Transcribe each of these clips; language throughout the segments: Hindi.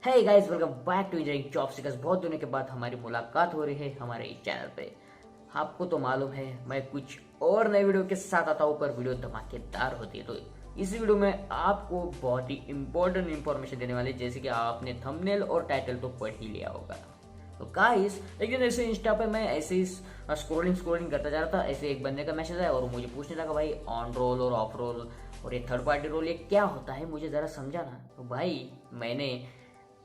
Hey guys, welcome back to engineering job seekers. बहुत दिनों के बाद हमारी मुलाकात हो रही है हमारे इस चैनल पे। आपको तो मालूम है मैं कुछ और नए वीडियो के साथ आता हूँ, पर वीडियो धमाकेदार होती है। तो इस वीडियो में आपको बहुत ही इंपॉर्टेंट इंफॉर्मेशन देने वाली है, जैसे कि आपने थंबनेल और टाइटल तो पढ़ ही लिया होगा। तो गाइस, एक दिन ऐसे इंस्टा पे मैं ऐसे ही स्क्रोलिंग करता जा रहा था। ऐसे एक बंदे का मैसेज आया और मुझे पूछने लगा, भाई ऑन रोल और ऑफ रोल और ये थर्ड पार्टी रोल ये क्या होता है, मुझे ज़रा समझाना। तो भाई मैंने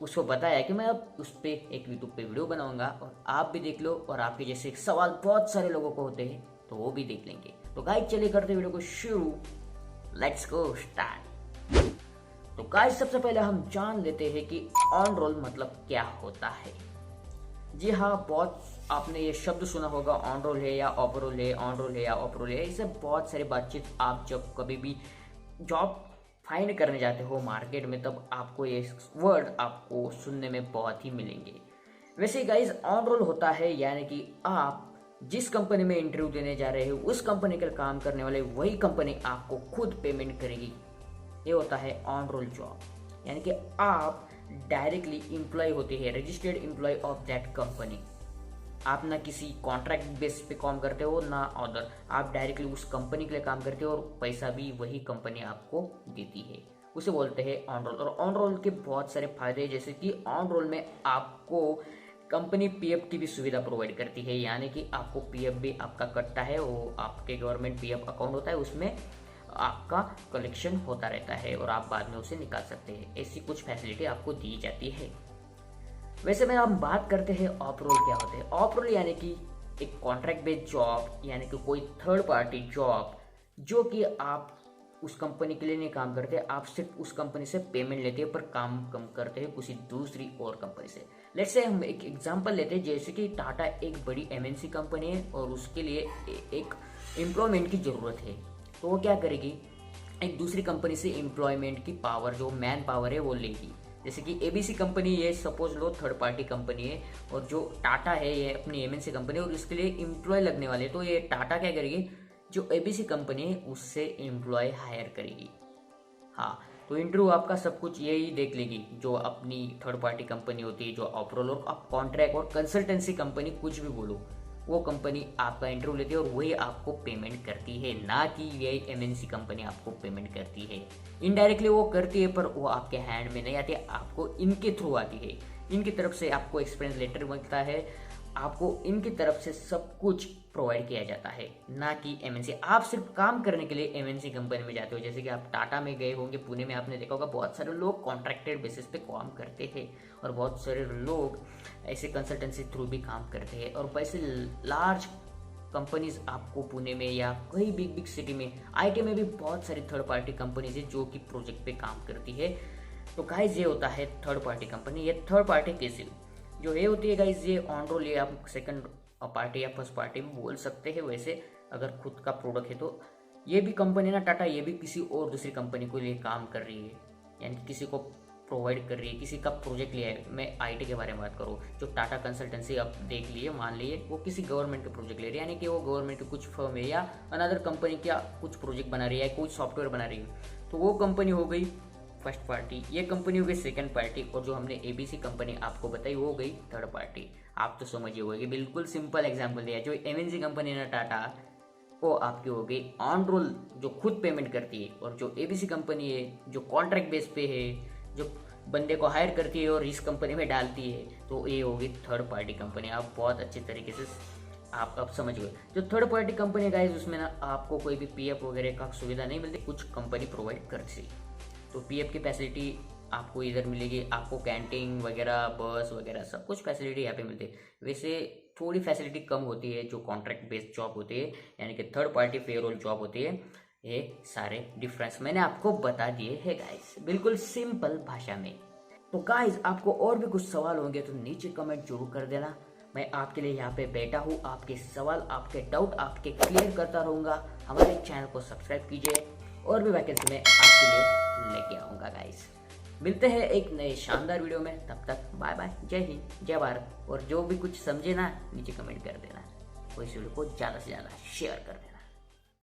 उसको बताया कि मैं अब उस पर एक यूट्यूब पे वीडियो बनाऊंगा और आप भी देख लो, और आपके जैसे सवाल बहुत सारे लोगों को होते हैं तो वो भी देख लेंगे। तो गाइस चलिए करते वीडियो को शुरू, लेट्स गो स्टार्ट। तो गाइस सबसे पहले हम जान लेते हैं कि ऑन रोल मतलब क्या होता है। जी हाँ, बहुत आपने ये शब्द सुना होगा, ऑन रोल है या ऑफ रोल है, ऑन रोल है या ऑफ रोल है। इससे बहुत सारी बातचीत आप जब कभी भी जॉब फाइंड करने जाते हो मार्केट में, तब आपको ये वर्ड आपको सुनने में बहुत ही मिलेंगे। वैसे गाइस, ऑन रोल होता है यानी कि आप जिस कंपनी में इंटरव्यू देने जा रहे हो उस कंपनी के काम करने वाले वही कंपनी आपको खुद पेमेंट करेगी। ये होता है ऑन रोल जॉब, यानी कि आप डायरेक्टली एम्प्लॉय होते हैं, registered employ of that company. आप ना किसी कॉन्ट्रैक्ट बेस पे काम करते हो ना अदर, आप डायरेक्टली उस कंपनी के लिए काम करते हो और पैसा भी वही कंपनी आपको देती है। उसे बोलते हैं ऑन रोल। और ऑन रोल के बहुत सारे फायदे हैं, जैसे कि ऑन रोल में आपको कंपनी पीएफ की भी सुविधा प्रोवाइड करती है, यानी कि आपको पीएफ भी आपका कटता है, वो आपके गवर्नमेंट पीएफ अकाउंट होता है, उसमें आपका कलेक्शन होता रहता है और आप बाद में उसे निकाल सकते हैं। ऐसी कुछ फैसिलिटी आपको दी जाती है। वैसे में हम बात करते हैं ऑफ रोल क्या होते हैं। ऑफ रोल यानी कि एक कॉन्ट्रैक्ट बेस्ड जॉब, यानी कि कोई थर्ड पार्टी जॉब जो कि आप उस कंपनी के लिए नहीं काम करते, आप सिर्फ उस कंपनी से पेमेंट लेते हैं पर काम कम करते हैं किसी दूसरी और कंपनी से। लेट्स से हम एक एग्जांपल लेते हैं, जैसे कि टाटा एक बड़ी एमएनसी कंपनी है और उसके लिए एक एम्प्लॉयमेंट की ज़रूरत है। तो वो क्या करेगी, एक दूसरी कंपनी से एम्प्लॉयमेंट की पावर, जो मैन पावर है वो लेगी। जैसे कि एबीसी कंपनी, ये सपोज लो थर्ड पार्टी कंपनी है, और जो टाटा है ये अपनी एमएनसी कंपनी है और इसके लिए एम्प्लॉय लगने वाले, तो ये टाटा क्या करेगी, जो एबीसी कंपनी है उससे एम्प्लॉय हायर करेगी। हाँ, तो इंटरव्यू आपका सब कुछ यही देख लेगी, जो अपनी थर्ड पार्टी कंपनी होती है, जो ऑपरोल और आप कॉन्ट्रैक्ट और कंसल्टेंसी कंपनी कुछ भी बोलो, वो कंपनी आपका इंटरव्यू लेती है और वही आपको पेमेंट करती है, ना कि ये एमएनसी कंपनी आपको पेमेंट करती है। इनडायरेक्टली वो करती है, पर वो आपके हैंड में नहीं आती, आपको इनके थ्रू आती है। इनकी तरफ से आपको एक्सपीरियंस लेटर मिलता है, आपको इनकी तरफ से सब कुछ प्रोवाइड किया जाता है, ना कि एमएनसी। आप सिर्फ काम करने के लिए एमएनसी कंपनी में जाते हो, जैसे कि आप टाटा में गए होंगे, पुणे में आपने देखा होगा बहुत सारे लोग कॉन्ट्रैक्टेड बेसिस पे काम करते हैं और बहुत सारे लोग ऐसे कंसल्टेंसी थ्रू भी काम करते हैं। और वैसे लार्ज कंपनीज आपको पुणे में या कई बिग सिटी में, आईटी में भी बहुत सारी थर्ड पार्टी कंपनीज है जो कि प्रोजेक्ट पे काम करती है। तो गाइस, ये होता है थर्ड पार्टी कंपनी। ये थर्ड पार्टी कैसे जो ये होती है गाइस, ये ऑन रोल, ये आप सेकंड पार्टी या फर्स्ट पार्टी में बोल सकते हैं। वैसे अगर खुद का प्रोडक्ट है तो ये भी कंपनी ना टाटा, ये भी किसी और दूसरी कंपनी को लिए काम कर रही है, यानी कि किसी को प्रोवाइड कर रही है, किसी का प्रोजेक्ट लिया है। मैं आईटी के बारे में बात करूँ, जो टाटा कंसल्टेंसी आप देख लिए, मान लिए वो किसी गवर्नमेंट के प्रोजेक्ट ले रही है, यानी कि वो गवर्नमेंट की कुछ फर्म है या अनदर कंपनी क्या कुछ प्रोजेक्ट बना रही है, कुछ सॉफ्टवेयर बना रही है, तो वो कंपनी हो गई फर्स्ट पार्टी, ये कंपनी हो गई सेकंड पार्टी, और जो हमने एबीसी कंपनी आपको बताई वो हो गई थर्ड पार्टी। आप तो समझिए होगी, बिल्कुल सिंपल एग्जांपल दिया। जो एमएनसी कंपनी है ना टाटा, वो आपकी हो गई ऑन रोल जो खुद पेमेंट करती है, और जो एबीसी कंपनी है जो कॉन्ट्रैक्ट बेस पे है, जो बंदे को हायर करती है और इस कंपनी में डालती है, तो ये होगी थर्ड पार्टी कंपनी। आप बहुत अच्छे तरीके से आप अब समझ गए। जो थर्ड पार्टी कंपनी गाइस, उसमें ना आपको कोई भी पीएफ वगैरह का सुविधा नहीं मिलती, कुछ कंपनी प्रोवाइड करती है। तो पीएफ की फैसिलिटी आपको इधर मिलेगी, आपको कैंटीन वगैरह, बस वगैरह सब कुछ फैसिलिटी यहाँ पे मिलती है। वैसे थोड़ी फैसिलिटी कम होती है जो कॉन्ट्रैक्ट बेस्ड जॉब होती है, यानी कि थर्ड पार्टी पेरोल जॉब होती है। ये सारे डिफरेंस मैंने आपको बता दिए है गाइस, बिल्कुल सिंपल भाषा में। तो गाइस, आपको और भी कुछ सवाल होंगे तो नीचे कमेंट जरूर कर देना। मैं आपके लिए यहाँ पे बैठा हूँ, आपके सवाल, आपके डाउट आपके क्लियर करता रहूँगा। हमारे चैनल को सब्सक्राइब कीजिए, और भी वैकेंसी में आपके लिए लेके आऊँगा गाइस। मिलते हैं एक नए शानदार वीडियो में, तब तक बाय बाय, जय हिंद, जय भारत। और जो भी कुछ समझे ना नीचे कमेंट कर देना, और इस वीडियो को ज़्यादा से ज़्यादा शेयर कर देना।